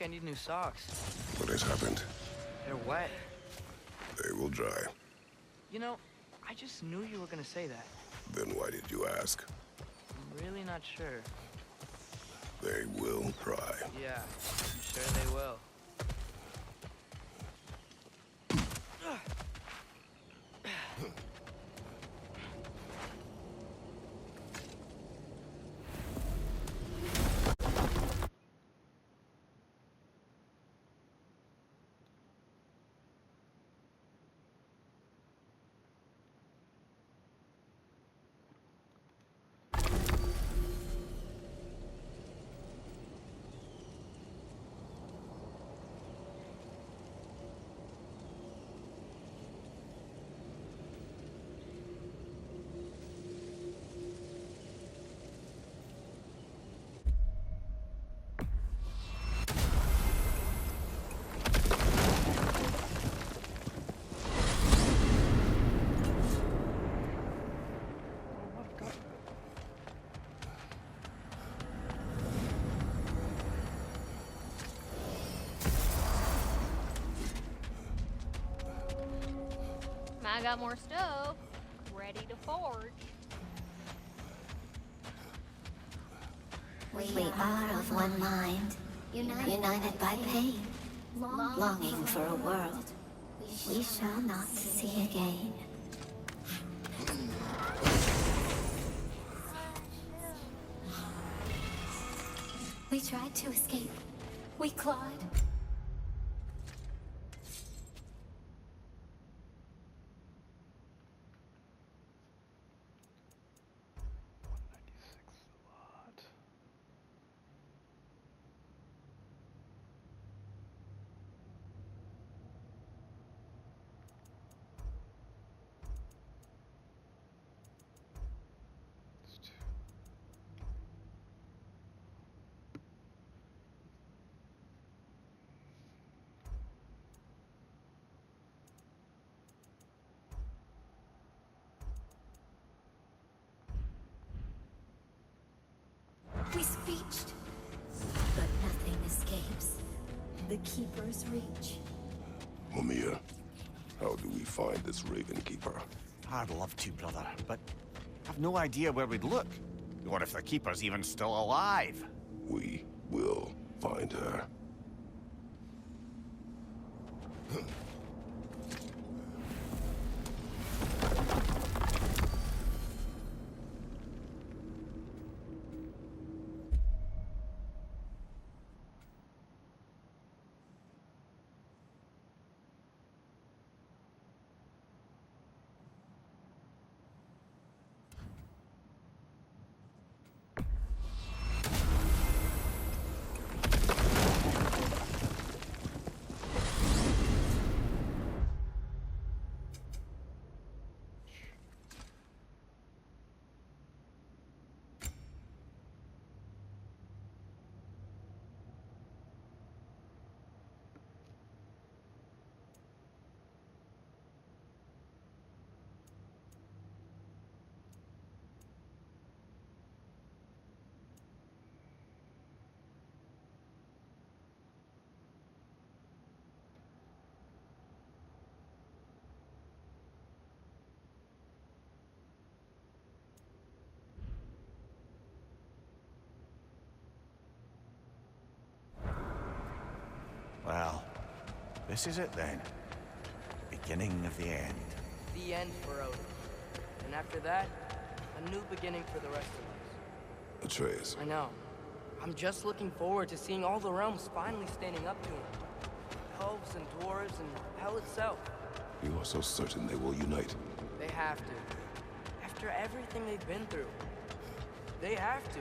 I need new socks. What has happened? They're wet. They will dry. You know, I just knew you were gonna say that. Then why did you ask? I'm really not sure. They will dry. Yeah, I'm sure they will. I got more stuff ready to forge. We are of one mind, united by pain, longing for a world we shall not see again. We tried to escape. We clawed. We screeched, but nothing escapes the Keeper's reach. Mamiya, how do we find this Raven Keeper? I'd love to, brother, but I've no idea where we'd look. What if the Keeper's even still alive? We will find her. Well, this is it then. Beginning of the end. The end for Odin. And after that, a new beginning for the rest of us. Atreus, I know. I'm just looking forward to seeing all the realms finally standing up to him. Elves and dwarves and hell itself. you are so certain they will unite. They have to. After everything they've been through. They have to.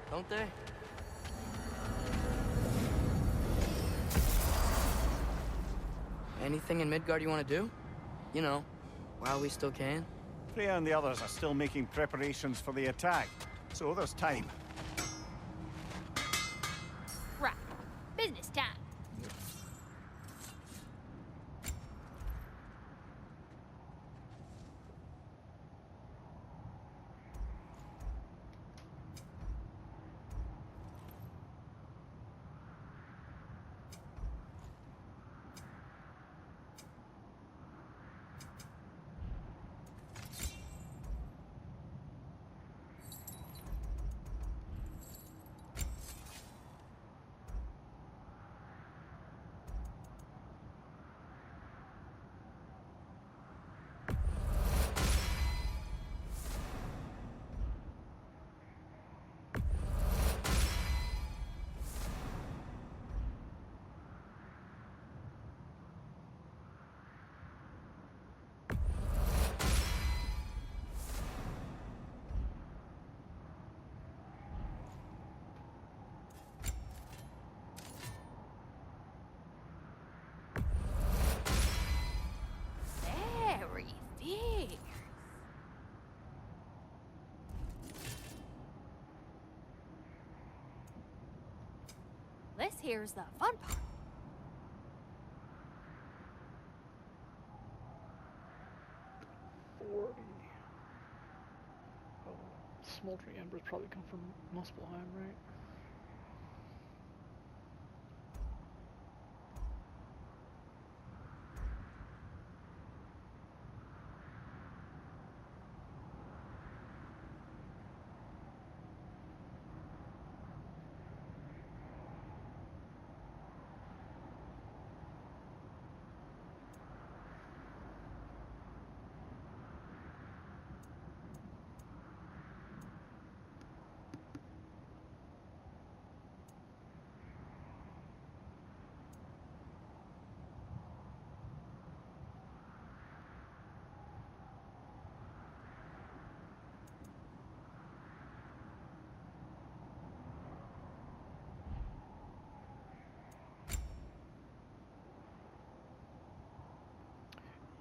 Don't they? Anything in Midgard you want to do? You know, while we still can. Freya and the others are still making preparations for the attack, so there's time. Right. Business time. this here's the fun part. 40. Oh, smoldering embers probably come from Muspelheim, right?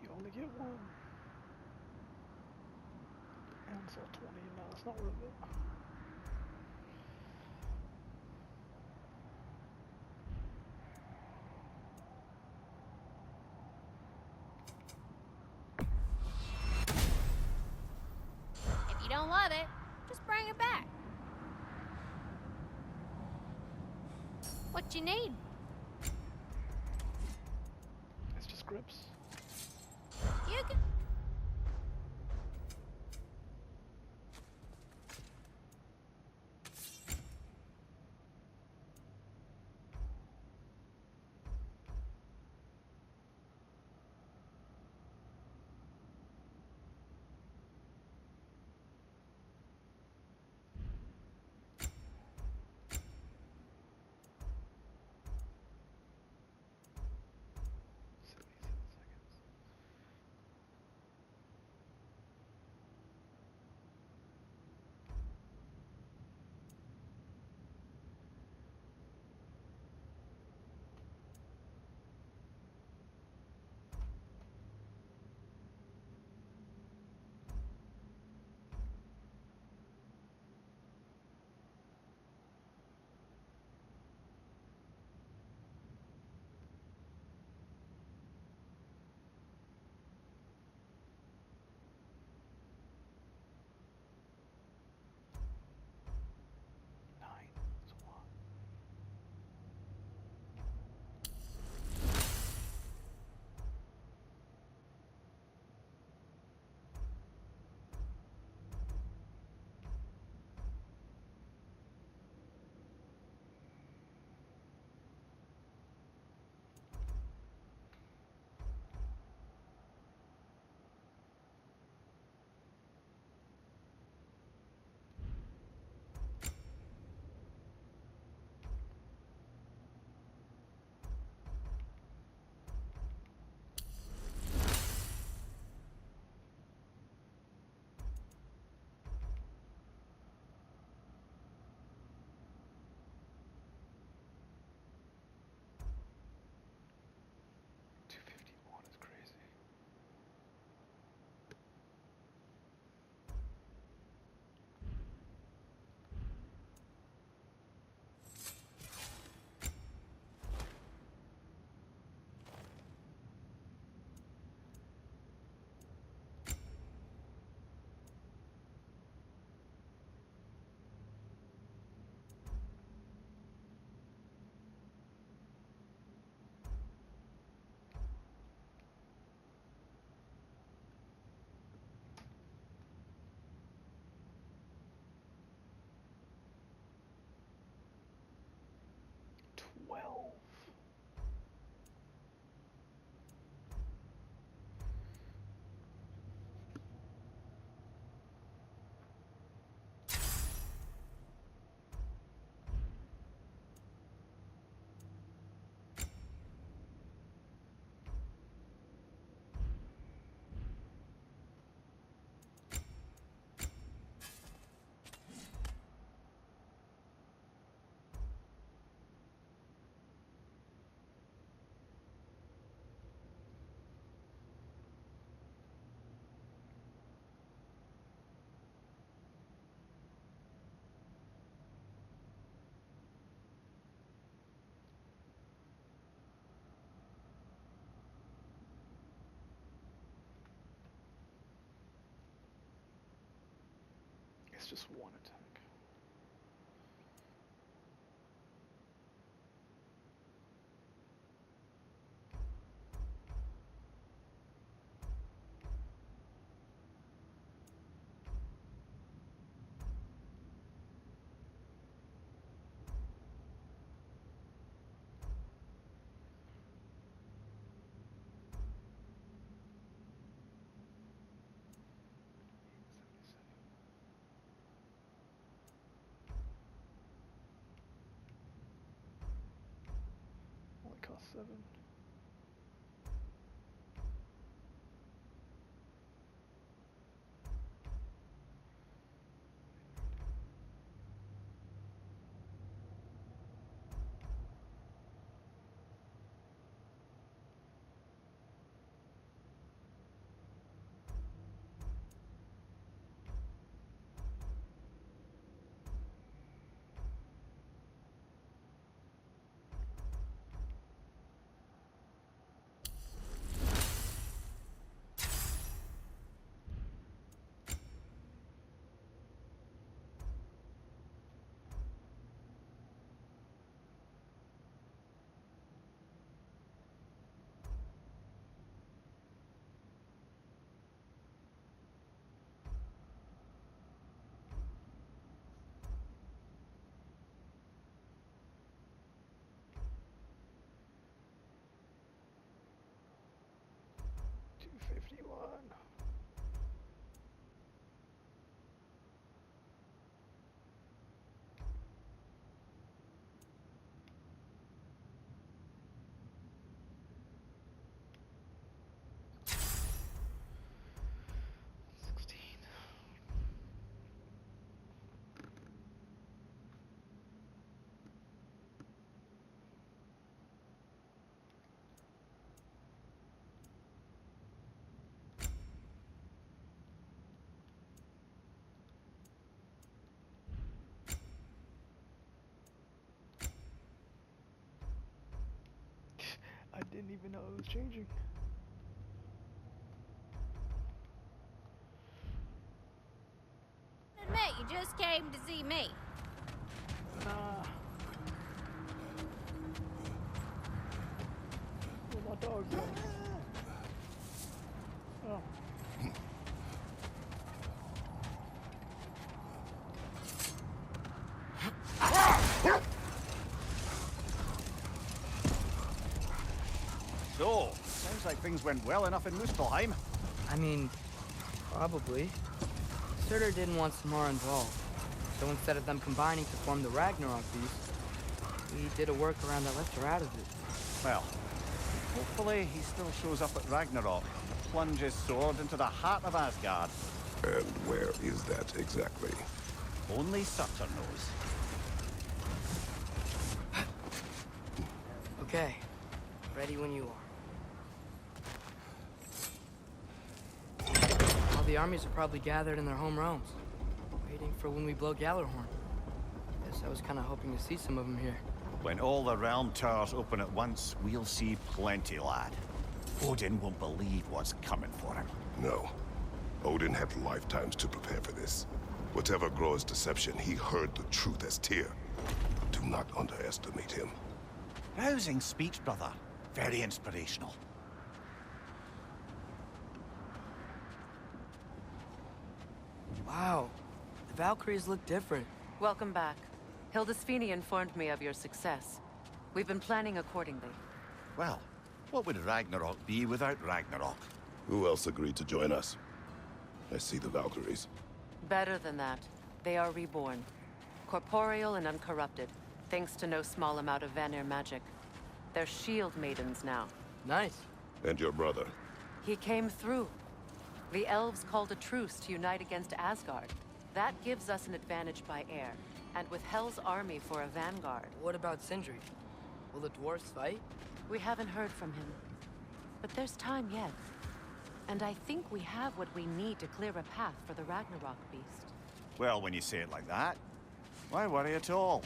You only get one. Ansel 20, no, it's not worth it. If you don't love it, just bring it back. What you need? It's just grips. You can... just one attack. Only cost 7. $251. I didn't even know it was changing. Admit, you just came to see me. Nah. Where my dog go? Oh. So, sounds like things went well enough in Muspelheim. I mean, probably. Surtur didn't want some more involved. So instead of them combining to form the Ragnarok beast, we did a workaround that left her out of it. Well, hopefully he still shows up at Ragnarok, plunge his sword into the heart of Asgard. And where is that exactly? Only Surtur knows. Okay, ready when you are. All the armies are probably gathered in their home realms, waiting for when we blow Gjallarhorn. Guess I was kind of hoping to see some of them here. When all the realm towers open at once, we'll see plenty, lad. Odin won't believe what's coming for him. No. Odin had lifetimes to prepare for this. Whatever Groa's deception, he heard the truth as Tyr. Do not underestimate him. Rousing speech, brother. Very inspirational. Wow, the Valkyries look different. Welcome back. Hildisvini informed me of your success. We've been planning accordingly. Well, what would Ragnarok be without Ragnarok? Who else agreed to join us? I see the Valkyries. Better than that, they are reborn. Corporeal and uncorrupted, thanks to no small amount of Vanir magic. They're shield maidens now. Nice. And your brother? He came through. The elves called a truce to unite against Asgard. That gives us an advantage by air, and with Hel's army for a vanguard. What about Sindri? Will the dwarves fight? We haven't heard from him. But there's time yet. And I think we have what we need to clear a path for the Ragnarok beast. Well, when you say it like that, why worry at all?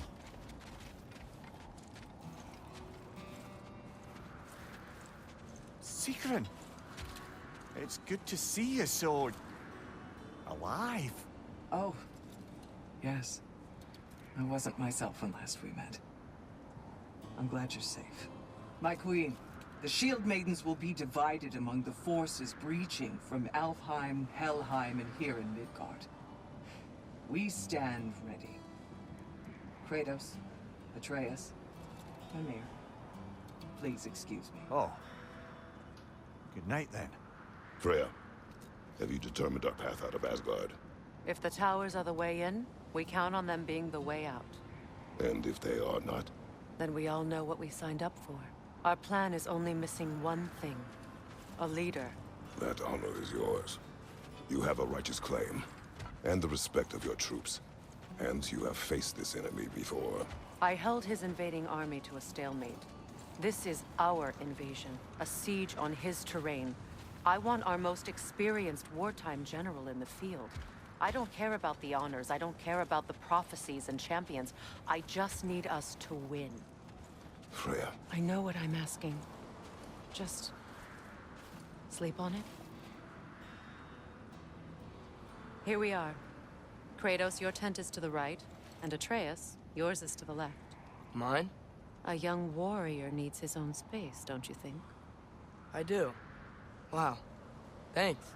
Sigrun! It's good to see you so... alive. Oh, Yes. I wasn't myself when last we met. I'm glad you're safe. My queen, the Shield Maidens will be divided among the forces breaching from Alfheim, Helheim, and here in Midgard. We stand ready. Kratos, Atreus, Mimir, please excuse me. Oh. Good night, then. Freya, have you determined our path out of Asgard? If the towers are the way in, we count on them being the way out. And if they are not? Then we all know what we signed up for. Our plan is only missing one thing. A leader. That honor is yours. You have a righteous claim, and the respect of your troops. And you have faced this enemy before. I held his invading army to a stalemate. This is our invasion, a siege on his terrain. I want our most experienced wartime general in the field. I don't care about the honors, I don't care about the prophecies and champions. I just need us to win. Freya. I know what I'm asking. Just sleep on it. Here we are. Kratos, your tent is to the right, and Atreus, yours is to the left. Mine? A young warrior needs his own space, don't you think? I do. Wow. Thanks.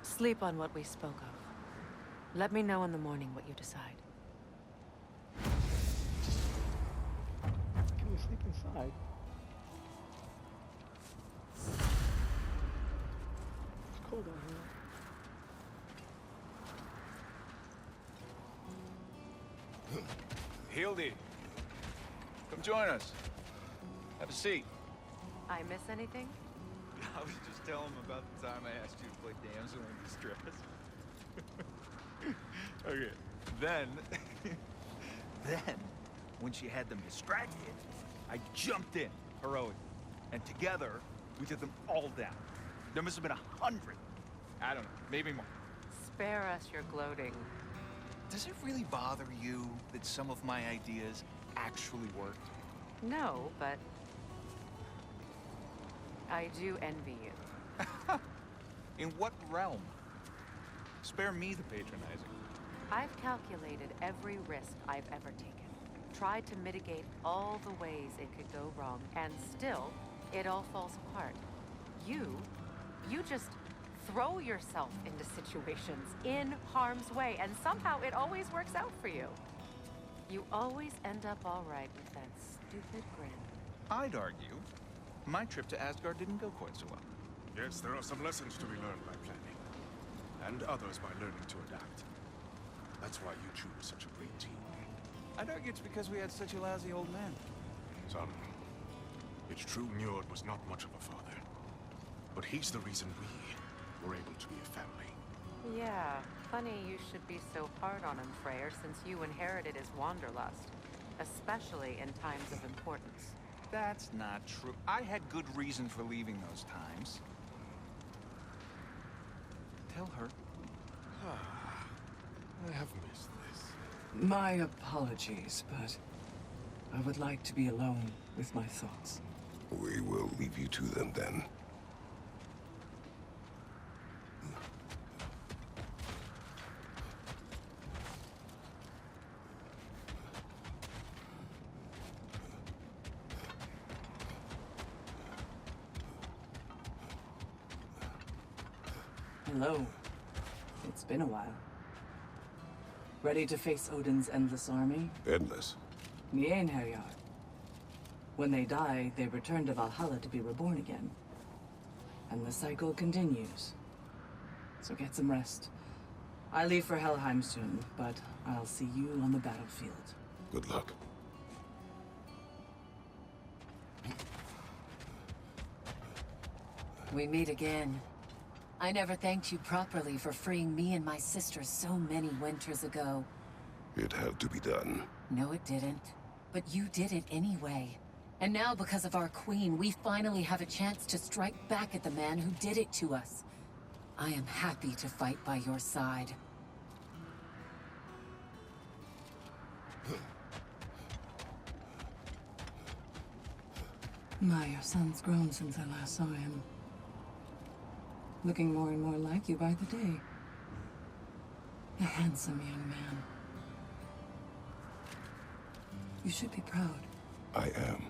Sleep on what we spoke of. Let me know in the morning what you decide. Can we sleep inside? It's cold out here. Hildy, come join us. Have a seat. I miss anything? I was just telling him about the time I asked you to play damsel in distress. Okay. Then, when she had them distracted, I jumped in, heroic. And together, we took them all down. There must have been 100. I don't know, maybe more. Spare us your gloating. Does it really bother you that some of my ideas actually worked? No, but I do envy you. In what realm? Spare me the patronizing. I've calculated every risk I've ever taken. Tried to mitigate all the ways it could go wrong, and still, it all falls apart. You just throw yourself into situations in harm's way, and somehow it always works out for you. You always end up all right with that stupid grin. I'd argue my trip to Asgard didn't go quite so well. Yes, there are some lessons to be learned by planning, and others by learning to adapt. That's why you choose such a great team. I'd argue it's because we had such a lousy old man. Son, it's true Njord was not much of a father, but he's the reason we were able to be a family. Yeah, funny you should be so hard on him, Freyr, since you inherited his wanderlust. Especially in times of importance. That's not true. I had good reason for leaving those times. Tell her. I have missed this. My apologies, but I would like to be alone with my thoughts. We will leave you to them then. Hello. It's been a while. Ready to face Odin's endless army? Endless. Mjolnir. When they die, they return to Valhalla to be reborn again. And the cycle continues. So get some rest. I leave for Helheim soon, but I'll see you on the battlefield. Good luck. We meet again. I never thanked you properly for freeing me and my sister so many winters ago. It had to be done. No, it didn't. But you did it anyway. And now, because of our queen, we finally have a chance to strike back at the man who did it to us. I am happy to fight by your side. Your son's grown since I last saw him. Looking more and more like you by the day. A handsome young man. You should be proud. I am.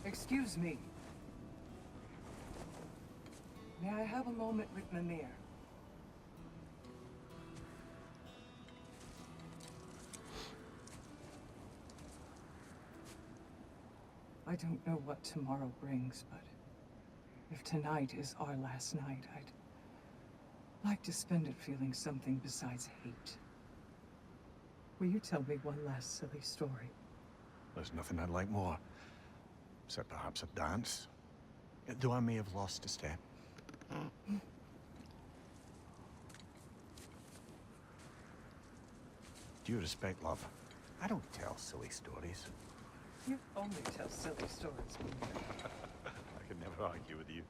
Excuse me. May I have a moment with Mimir? I don't know what tomorrow brings, but if tonight is our last night, I'd like to spend it feeling something besides hate. Will you tell me one last silly story? There's nothing I'd like more. Except perhaps a dance. Though I may have lost a step. Due respect, love, I don't tell silly stories. You only tell silly stories, Mimir. I could never argue with you.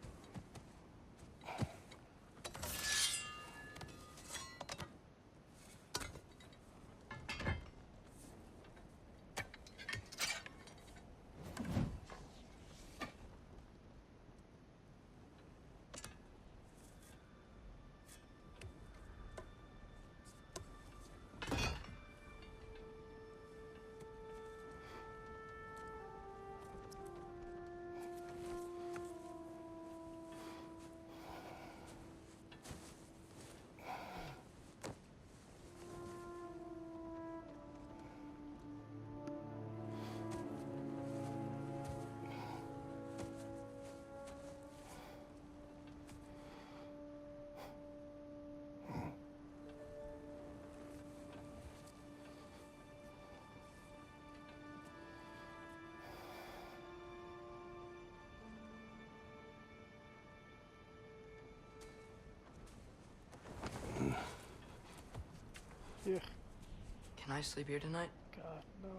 Yeah. Can I sleep here tonight? God, no.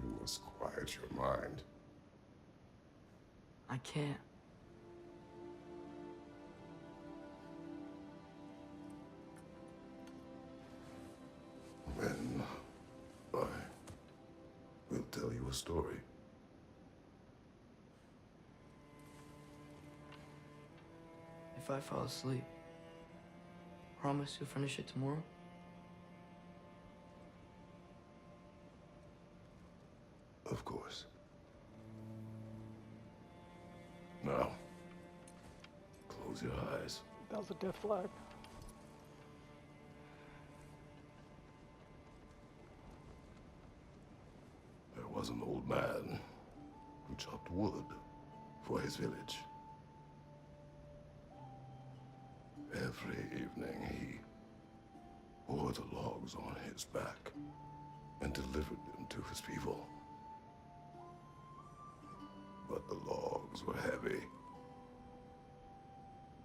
You must quiet your mind. I can't. Then I will tell you a story. If I fall asleep, promise you'll finish it tomorrow? Of course. Now, close your eyes. That was a death flag. There was an old man who chopped wood for his village. Every evening he bore the logs on his back and delivered them to his people. But the logs were heavy,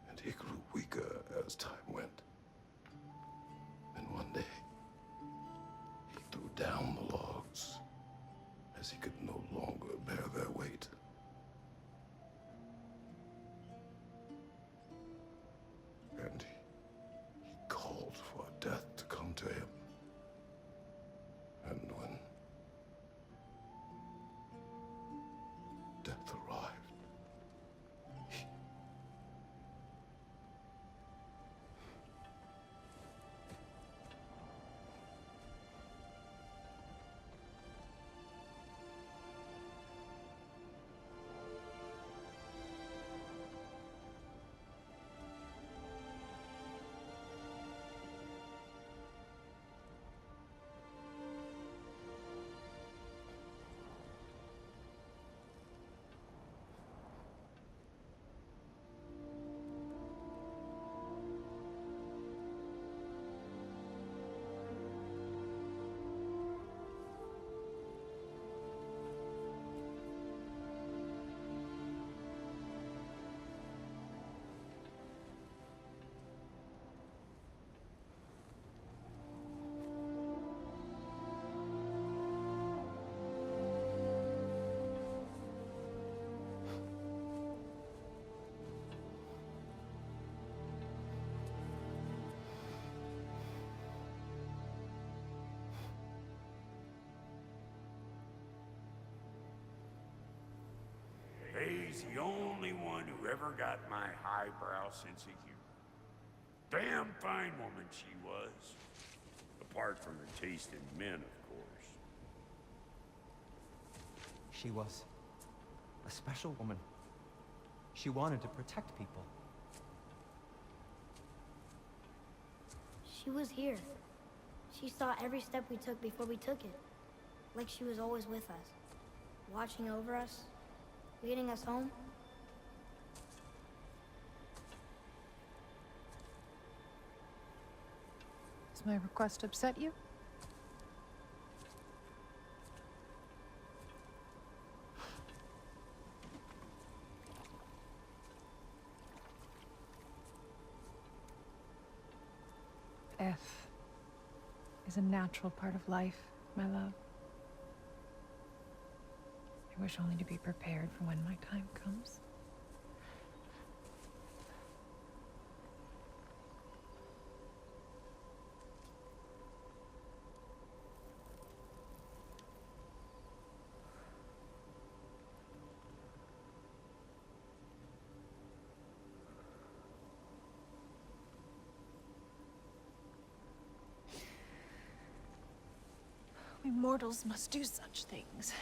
and he grew weaker as time went. And one day, he threw down the logs as he could no longer bear their weight. And he called for death to come to him. And when death arrived, Ray's the only one who ever got my highbrow sense of humor. Damn fine woman she was. Apart from her taste in men, of course. She was a special woman. She wanted to protect people. She was here. She saw every step we took before we took it. Like she was always with us. Watching over us. Leading us home. Does my request upset you? Death is a natural part of life, my love. I wish only to be prepared for when my time comes. We mortals must do such things.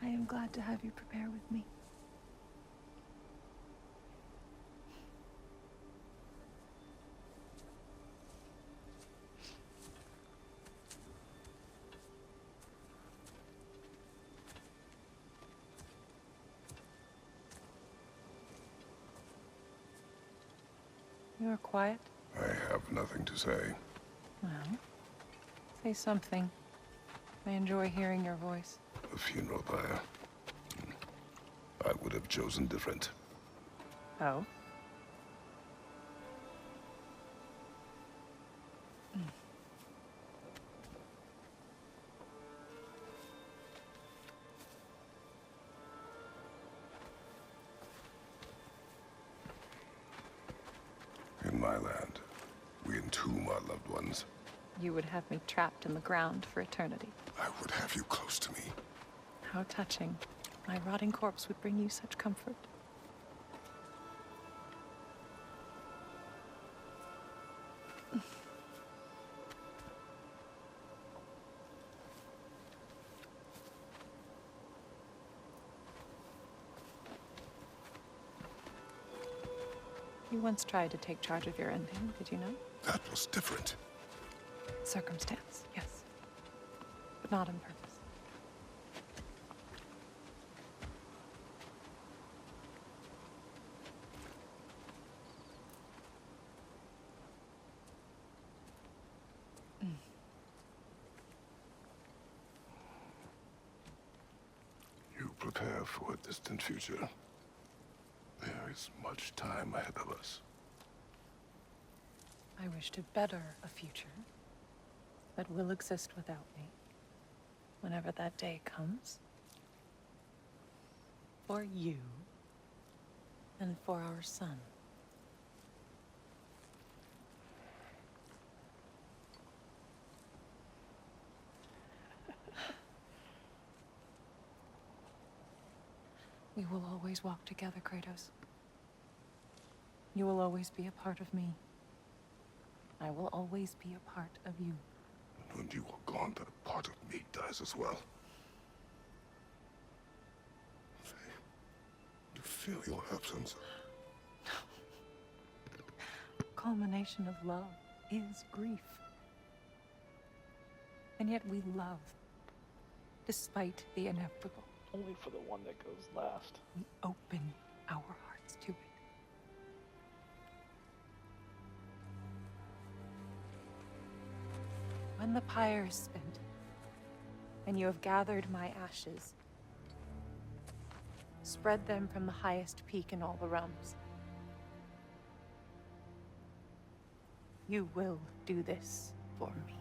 I am glad to have you prepare with me. You are quiet? I have nothing to say. Well, say something. I enjoy hearing your voice. The funeral pyre. I would have chosen different. Oh? In my land, we entomb our loved ones. You would have me trapped in the ground for eternity. I would have you close to me. How touching. My rotting corpse would bring you such comfort. You once tried to take charge of your ending, did you know? That was different. Circumstance, yes. But not on purpose. You prepare for a distant future. There is much time ahead of us. I wish to better a future that will exist without me, whenever that day comes. For you, and for our son. We will always walk together, Kratos. You will always be a part of me. I will always be a part of you. And when you are gone, that part of me dies as well. You feel your absence. Culmination of love is grief. And yet we love, despite the inevitable. Only for the one that goes last. We open our hearts to it. When the pyre is spent, and you have gathered my ashes, spread them from the highest peak in all the realms. You will do this for me.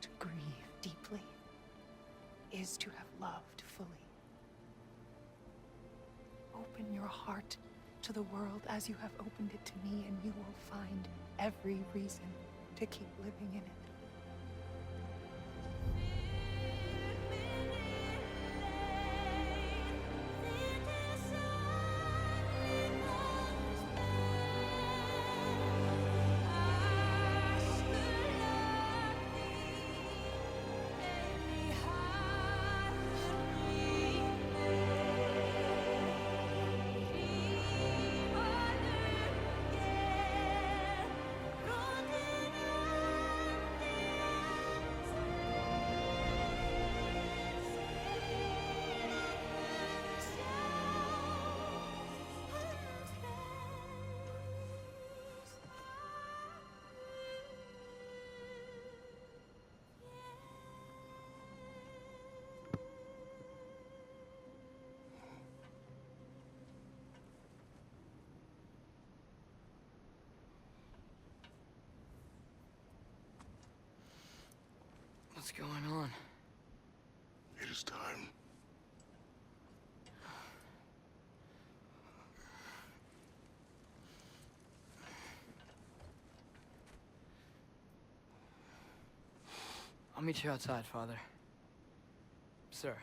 To grieve deeply is to have loved fully. your heart to the world as you have opened it to me, and you will find every reason to keep living in it. What's going on? It is time. I'll meet you outside, Father. Sir.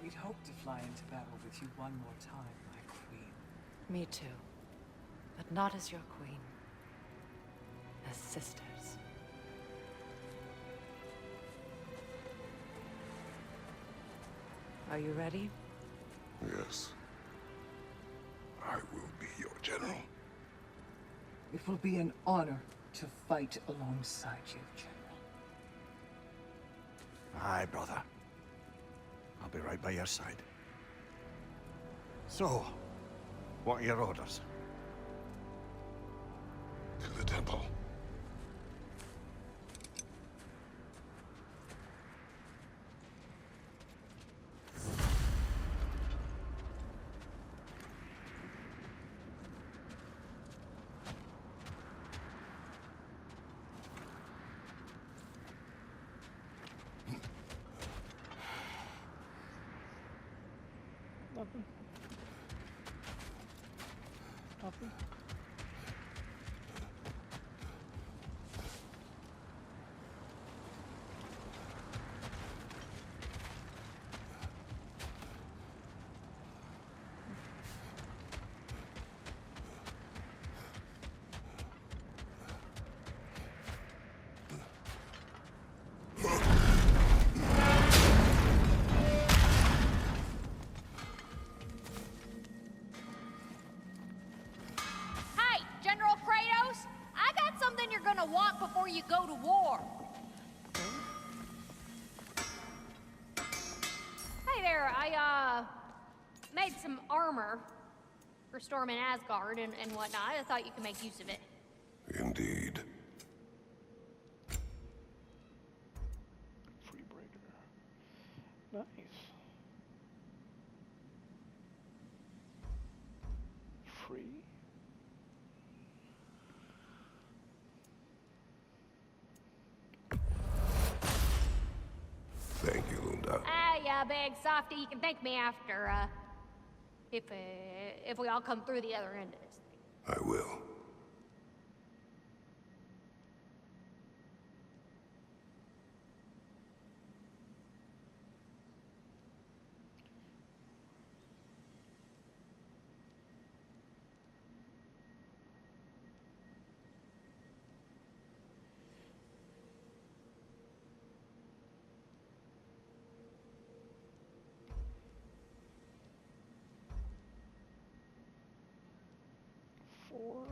We'd hoped to fly into battle with you one more time, my queen. Me too. But not as your queen. As sisters. Are you ready? Yes. I will be your general. It will be an honor to fight alongside you, General. Aye, brother. I'll be right by your side. So, what are your orders? To the temple. Nothing. Nothing. Hey, General Kratos! I got something you're gonna want before you go to war. Hey there, I made some armor for storming Asgard and whatnot. I thought you could make use of it. Indeed. Free breaker. Nice. Free? Thank you, Lunda. Ah, yeah, big softy. You can thank me after, if we all come through the other end of this thing. I will. Four.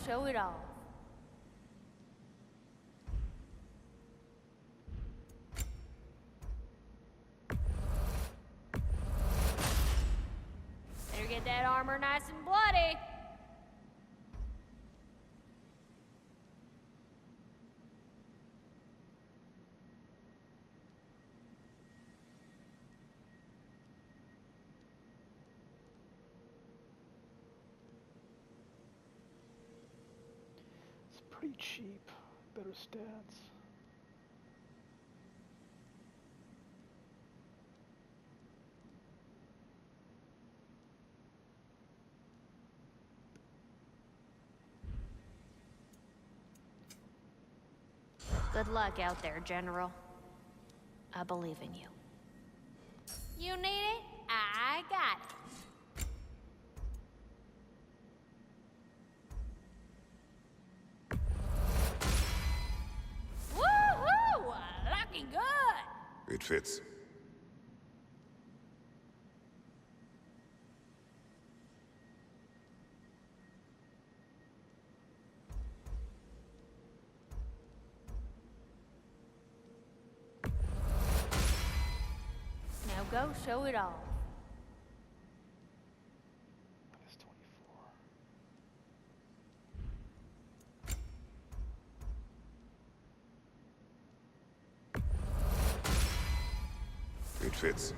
show it off. Better get that armor nice and bloody. It's pretty cheap. Better stats. Good luck out there, General. I believe in you. You need it? I got it. Woohoo! Looking good! It fits. Now go show it off. Minus 24. It fits.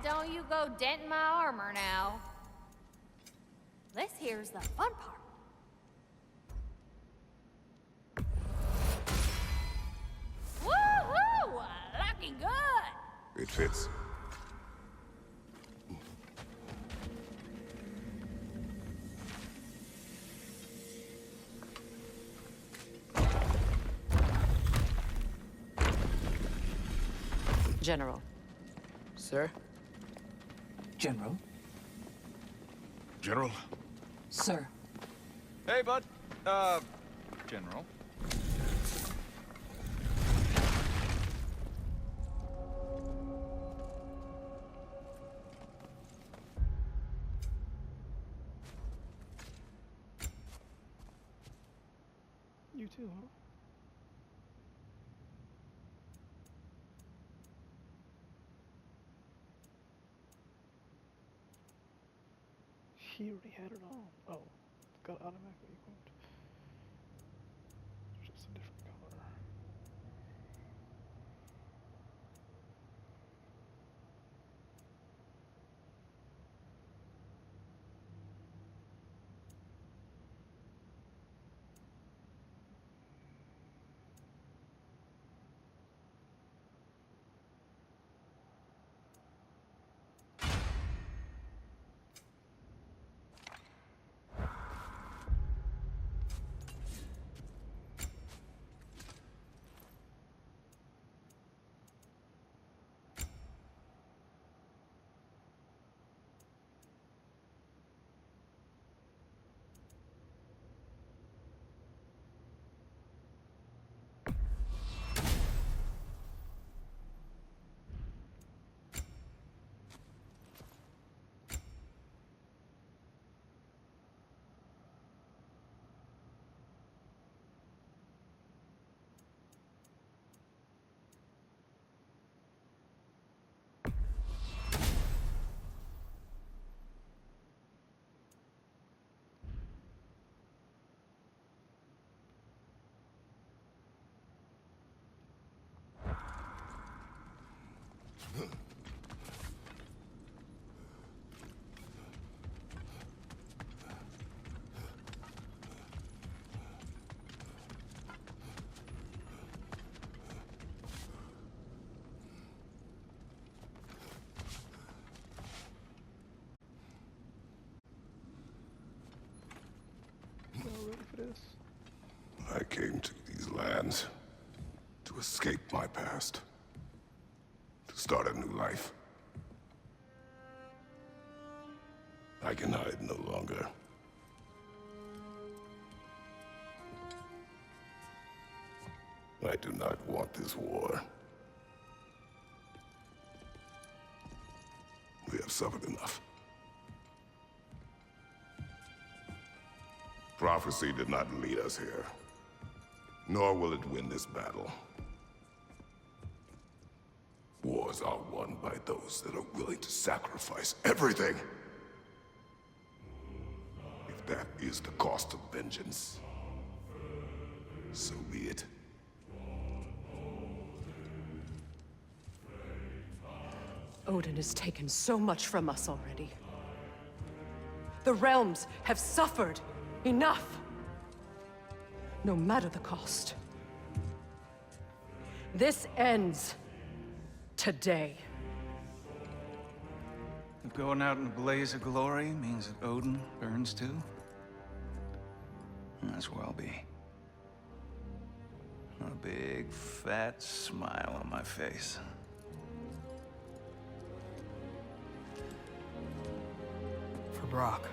Don't you go denting my armor now. This here's the fun part. Woohoo! Looking good! It fits. General. Sir? General? General? Sir. Hey, bud. General. You too, huh? He already had it on. Oh, got automatically equipped. Just a different color. plans to escape my past, to start a new life. I can hide no longer. I do not want this war. We have suffered enough. Prophecy did not lead us here, nor will it win this battle. Wars are won by those that are willing to sacrifice everything. If that is the cost of vengeance, so be it. Odin has taken so much from us already. The realms have suffered enough. No matter the cost. This ends today. If going out in a blaze of glory means that Odin burns too, that's where I'll be. A big, fat smile on my face. For Brock.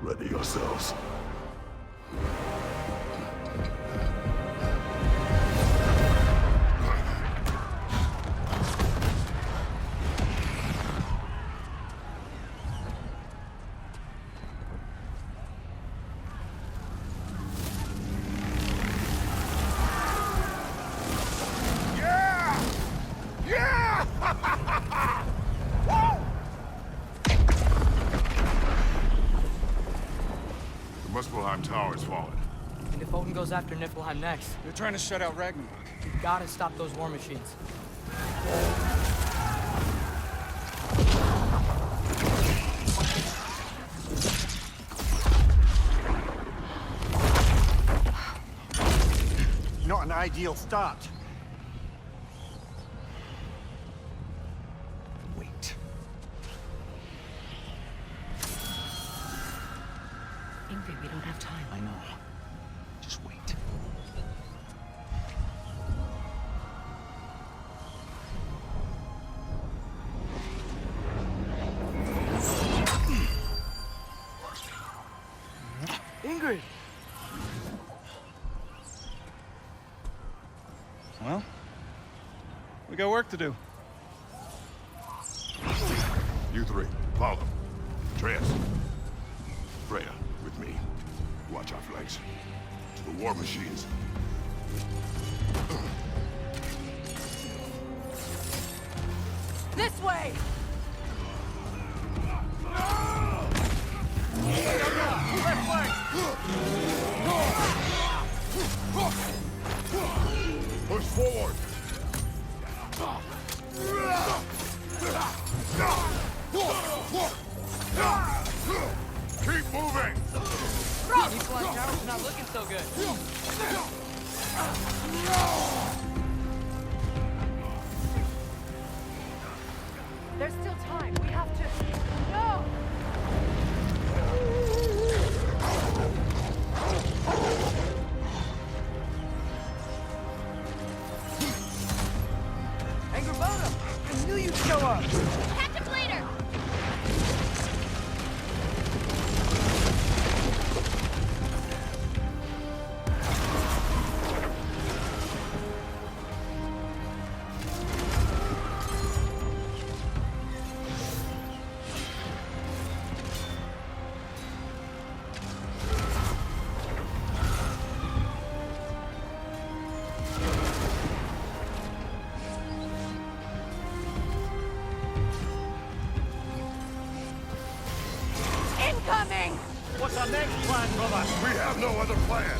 Ready yourselves. Muspelheim Tower has fallen. And if Odin goes after Niflheim next, They're trying to shut out Ragnarok. we gotta stop those war machines. Not an ideal start. Wait. Ingrid, we don't have time. I know. Just wait. Ingrid! Well, we got work to do. You three, follow. Atreus. Freya, with me. Watch our flanks. To the war machines. This way! Push forward! Keep moving! Niflheim Tower's not looking so good. There's still time. We have to... No! Angrboda! I knew you'd show up! Catch him later! Incoming! What's our next plan, brother? We have no other plan.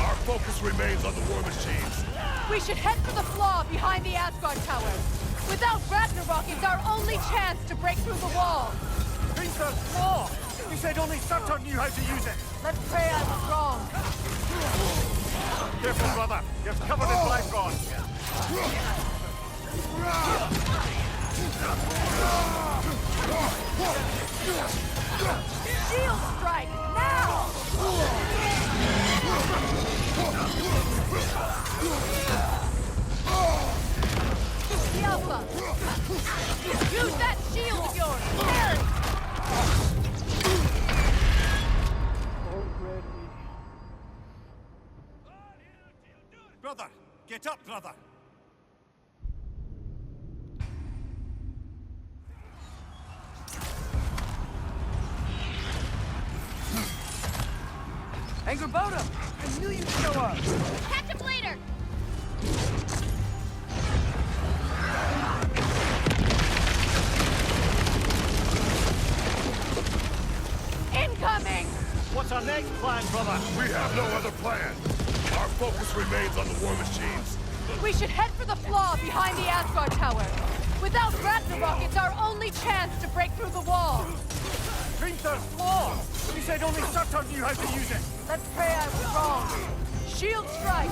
Our focus remains on the war machines. We should head for the flaw behind the Asgard Tower. Without Ragnarok, it's our only chance to break through the wall. Peter's flaw! You said only Surtur knew how to use it. Let's pray I was wrong. Careful, brother. You're covered in Bifrost. Shield strike, now! The Alpha! Use that shield of yours! There! Brother, get up, brother. Angrboda! I knew you'd show up! Catch him later! Incoming! What's our next plan, brother? We have no other plan. Our focus remains on the war machines. We should head for the flaw behind the Asgard Tower. Without Ragnarok, it's our only chance to break through the wall. Peter's flaw! You said only Surtur knew how to use it. Let's pray I was wrong. Shield strike!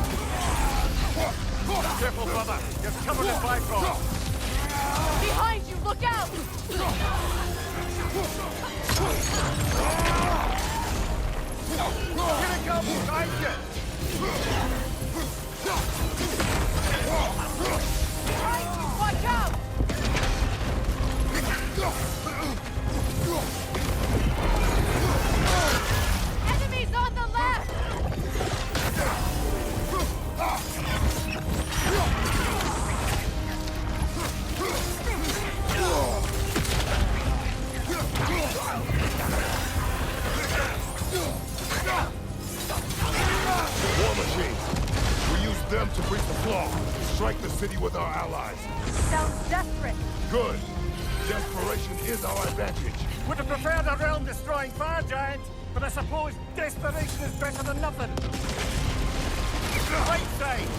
Careful, brother. You're covered in Bifrost. Behind you, look out! Here it comes behind you! Behind you, watch out! Enemies on the left! War machines. We use them to breach the flaw. Strike the city with our allies. Sounds desperate. Good. Desperation is our advantage. Would have preferred a realm-destroying fire giant, but I suppose desperation is better than nothing. Right side!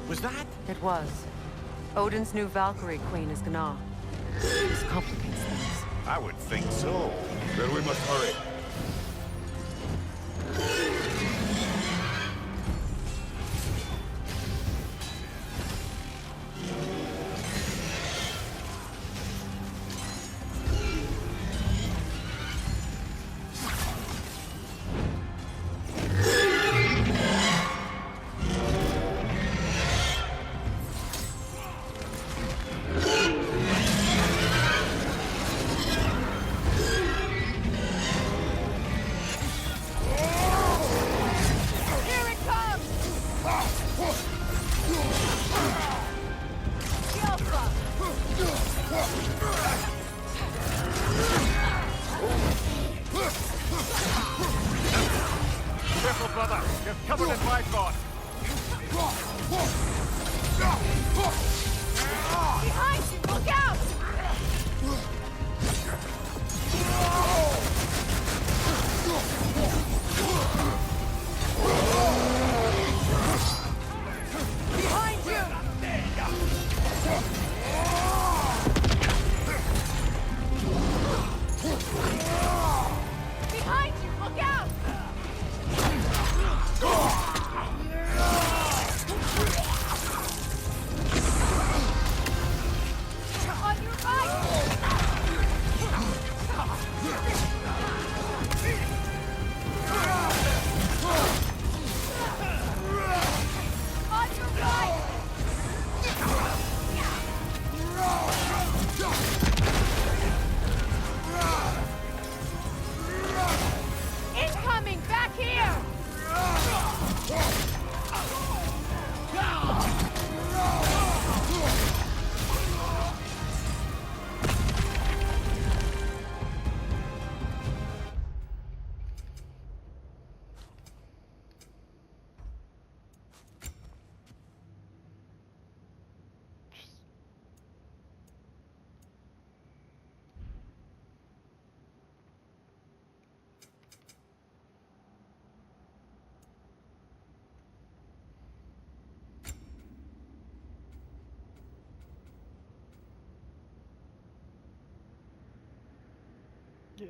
Was that? It was. Odin's new Valkyrie queen is Gná. This complicates things. I would think so. Then we must hurry. Yeah.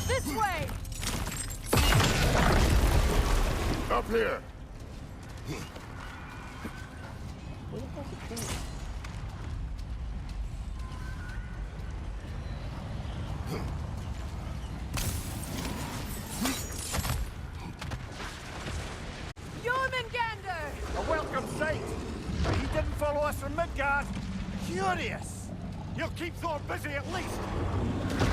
This way! Up here! Where the hell's the train? A welcome sight. But he didn't follow us from Midgard. Curious. He'll keep Thor busy at least.